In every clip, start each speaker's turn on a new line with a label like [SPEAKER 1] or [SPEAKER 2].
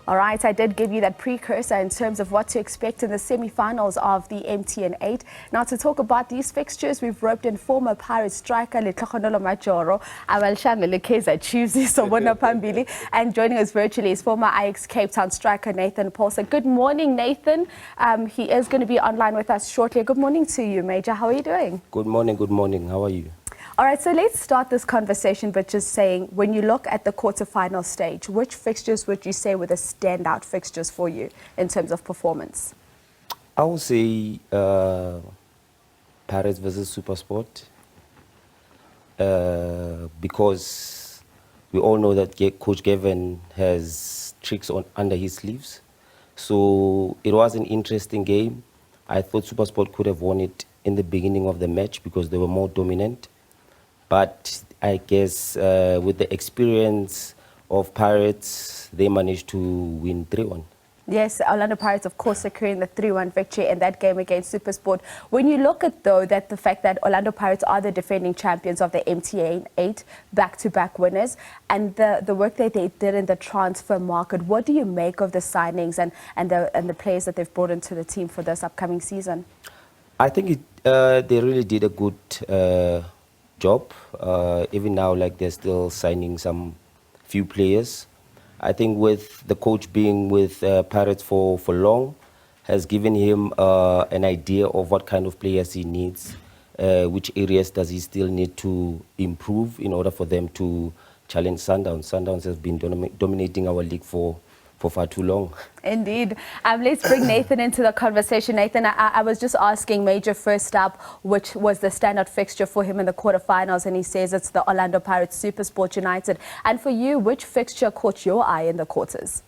[SPEAKER 1] All right, I did give you that precursor in terms of what to expect in the semi-finals of the MTN8. Now, to talk about these fixtures, we've roped in former Pirates striker Lehlohonolo Majoro, and joining us virtually is former Ajax Cape Town striker Nathan Paulse. Good morning, Nathan. He is going to be online with us shortly. Good morning to you, Major. How are you doing?
[SPEAKER 2] Good morning. How are you?
[SPEAKER 1] All right, so let's start this conversation by just saying, when you look at the quarterfinal stage, which fixtures would you say were the standout fixtures for you in terms of performance?
[SPEAKER 2] I would say Pirates versus SuperSport, because we all know that Coach Gavin has tricks under his sleeves. So it was an interesting game. I thought SuperSport could have won it in the beginning of the match because they were more dominant. But I guess with the experience of Pirates, they managed to win 3-1.
[SPEAKER 1] Yes, Orlando Pirates, of course, securing the 3-1 victory in that game against SuperSport. When you look at, though, that the fact that Orlando Pirates are the defending champions of the MTN8, back-to-back winners, and the work that they did in the transfer market, what do you make of the signings and the players that they've brought into the team for this upcoming season?
[SPEAKER 2] I think they really did a good job. Even now, like, they're still signing some few players. I think with the coach being with Pirates for long has given him an idea of what kind of players he needs, which areas does he still need to improve in order for them to challenge Sundowns. Sundowns has been dominating our league for far too long.
[SPEAKER 1] Indeed. Let's bring Nathan into the conversation. Nathan, I was just asking Major first up, which was the standout fixture for him in the quarterfinals, and he says it's the Orlando Pirates SuperSport United. And for you, which fixture caught your eye in the quarters?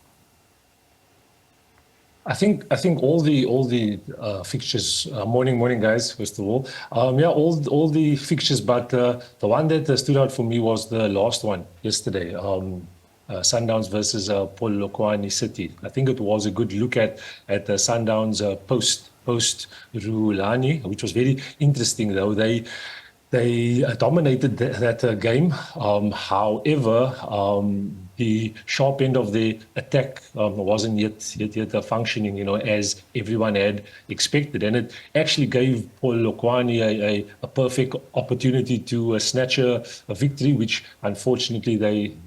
[SPEAKER 3] I think all the fixtures. Morning guys. First of all, all the fixtures, but the one that stood out for me was the last one yesterday. Sundowns versus Polokwane City. I think it was a good look at the Sundowns post Rulani, which was very interesting. Though they dominated that game. However, the sharp end of the attack wasn't yet functioning, as everyone had expected, and it actually gave Polokwane a perfect opportunity to snatch a victory, which unfortunately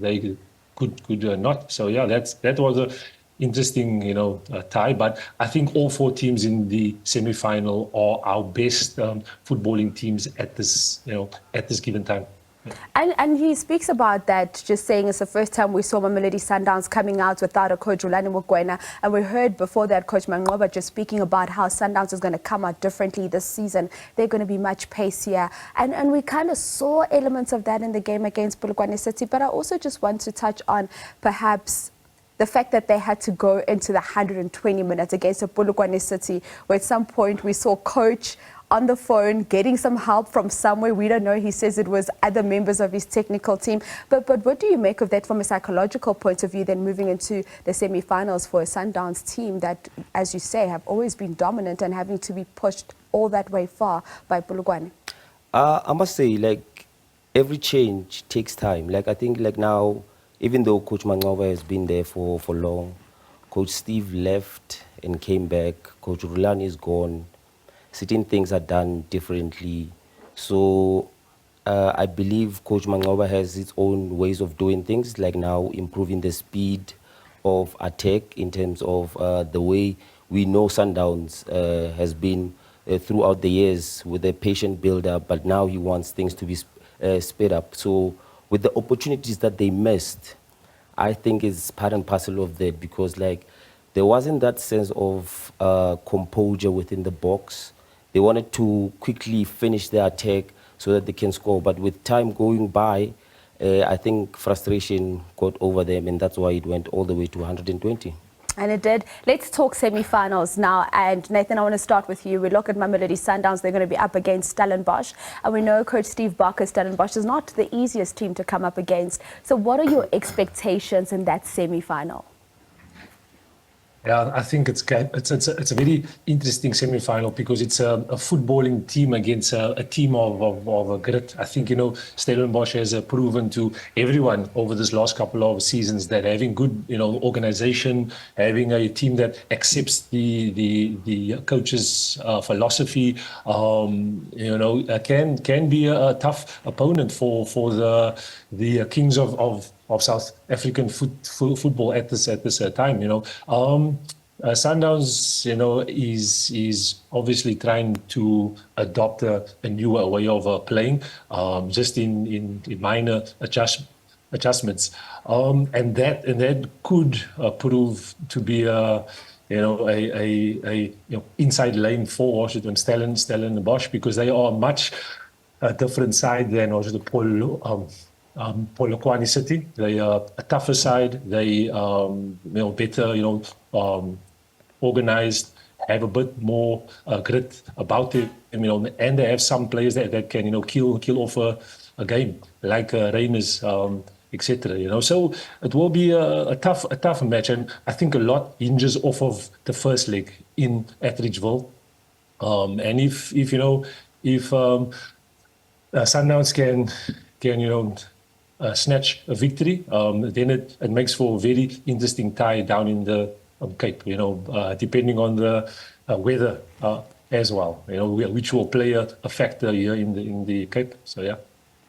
[SPEAKER 3] they could not. So yeah, that was a interesting tie. But I think all four teams in the semi-final are our best footballing teams at this given time.
[SPEAKER 1] And he speaks about that, just saying it's the first time we saw Mamelodi Sundowns coming out without a coach, Rulani Mokoena. And we heard before that Coach Manqoba just speaking about how Sundowns is going to come out differently this season. They're going to be much pacier. And we kind of saw elements of that in the game against Polokwane City. But I also just want to touch on perhaps the fact that they had to go into the 120 minutes against a Polokwane City, where at some point we saw Coach on the phone getting some help from somewhere. We don't know. He says it was other members of his technical team. But what do you make of that from a psychological point of view, then moving into the semi-finals for a Sundowns team that, as you say, have always been dominant and having to be pushed all that way far by Polokwane?
[SPEAKER 2] I must say, like, every change takes time. Like, I think, like, now, even though Coach Manqoba has been there for long, Coach Steve left and came back, Coach Rulani is gone, certain things are done differently. So I believe Coach Manqoba has his own ways of doing things, like now improving the speed of attack in terms of the way we know Sundowns has been throughout the years with a patient build-up, but now he wants things to be sped up. So with the opportunities that they missed, I think it's part and parcel of that, because like there wasn't that sense of composure within the box. They wanted to quickly finish their attack so that they can score. But with time going by, I think frustration got over them, and that's why it went all the way to 120.
[SPEAKER 1] And it did. Let's talk semi-finals now. And Nathan, I want to start with you. We look at Mamelodi Sundowns. They're going to be up against Stellenbosch. And we know Coach Steve Barker, Stellenbosch is not the easiest team to come up against. So what are your expectations in that semi-final?
[SPEAKER 3] Yeah, I think it's a very interesting semi-final because it's a footballing team against a team of grit. I think, Stellenbosch has proven to everyone over this last couple of seasons that having good, organization, having a team that accepts the coach's philosophy, can be a tough opponent for the kings of South African football at this time. Sundowns, is obviously trying to adopt a newer way of playing, just in minor adjustments, and that could prove to be a inside lane for Washington Stellenbosch, because they are much a different side than Washington Polokwane City. They are a tougher side. They better organized, have a bit more grit about it, and they have some players that can kill off a game like Reiners, etc. So it will be a tough match, and I think a lot hinges off of the first leg in Ridgeville. And if Sundowns can snatch a victory, then it makes for a very interesting tie down in the Cape, depending on the weather as well, which will play a factor here in the Cape. So, yeah.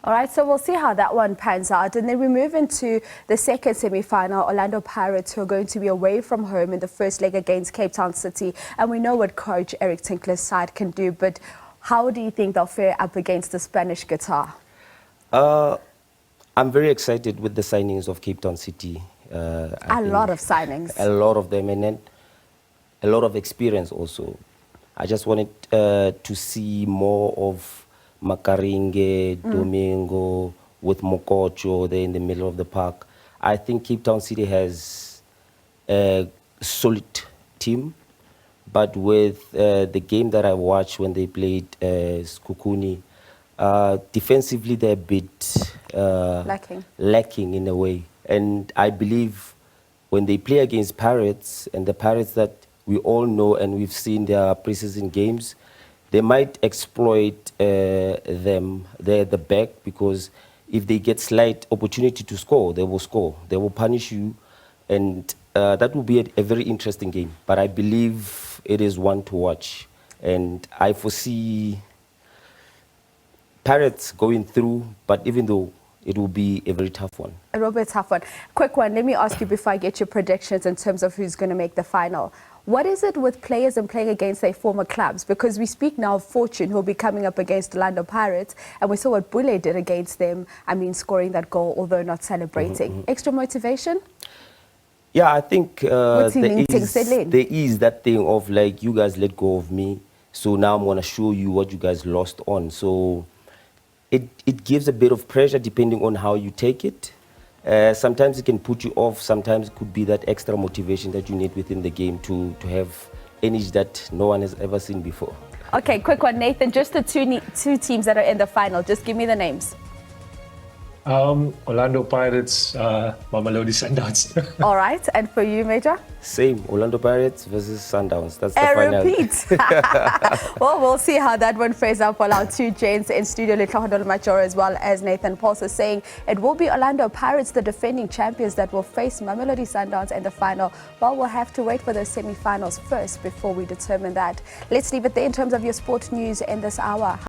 [SPEAKER 1] All right, so we'll see how that one pans out. And then we move into the second semi-final, Orlando Pirates, who are going to be away from home in the first leg against Cape Town City. And we know what coach Eric Tinkler's side can do, but how do you think they'll fare up against the Spanish guitar?
[SPEAKER 2] I'm very excited with the signings of Cape Town City.
[SPEAKER 1] A lot of signings.
[SPEAKER 2] A lot of them, and then a lot of experience also. I just wanted to see more of Makaringe, Domingo, with Mokocho there in the middle of the park. I think Cape Town City has a solid team, but with the game that I watched when they played Skukuni, defensively they're a bit lacking in a way. And I believe when they play against Pirates, and the Pirates that we all know and we've seen their preseason games, they might exploit them there at the back, because if they get slight opportunity to score, they will score. They will punish you, and that will be a very interesting game. But I believe it is one to watch, and I foresee Pirates going through, but even though it will be a very tough one.
[SPEAKER 1] It will be a tough one. Quick one, let me ask you before I get your predictions in terms of who's going to make the final. What is it with players and playing against their former clubs? Because we speak now of Fortune, who will be coming up against the Orlando Pirates, and we saw what Bule did against them, scoring that goal, although not celebrating. Extra motivation?
[SPEAKER 2] Yeah, I think there
[SPEAKER 1] is
[SPEAKER 2] that thing of like, you guys let go of me, so now I'm going to show you what you guys lost on. So it gives a bit of pressure depending on how you take it. Sometimes it can put you off. Sometimes it could be that extra motivation that you need within the game to have energy that no one has ever seen before.
[SPEAKER 1] Okay, quick one, Nathan. Just the two teams that are in the final. Just give me the names.
[SPEAKER 3] Orlando Pirates, Mamelodi Sundowns.
[SPEAKER 1] All right, and for you, Major?
[SPEAKER 2] Same, Orlando Pirates versus Sundowns. That's the final.
[SPEAKER 1] Repeat. Well, we'll see how that one fares out for our two gents in studio, Lehlohonolo Majoro, as well as Nathan Paulse, saying it will be Orlando Pirates, the defending champions, that will face Mamelodi Sundowns in the final. Well, we'll have to wait for those semi-finals first before we determine that. Let's leave it there in terms of your sport news in this hour.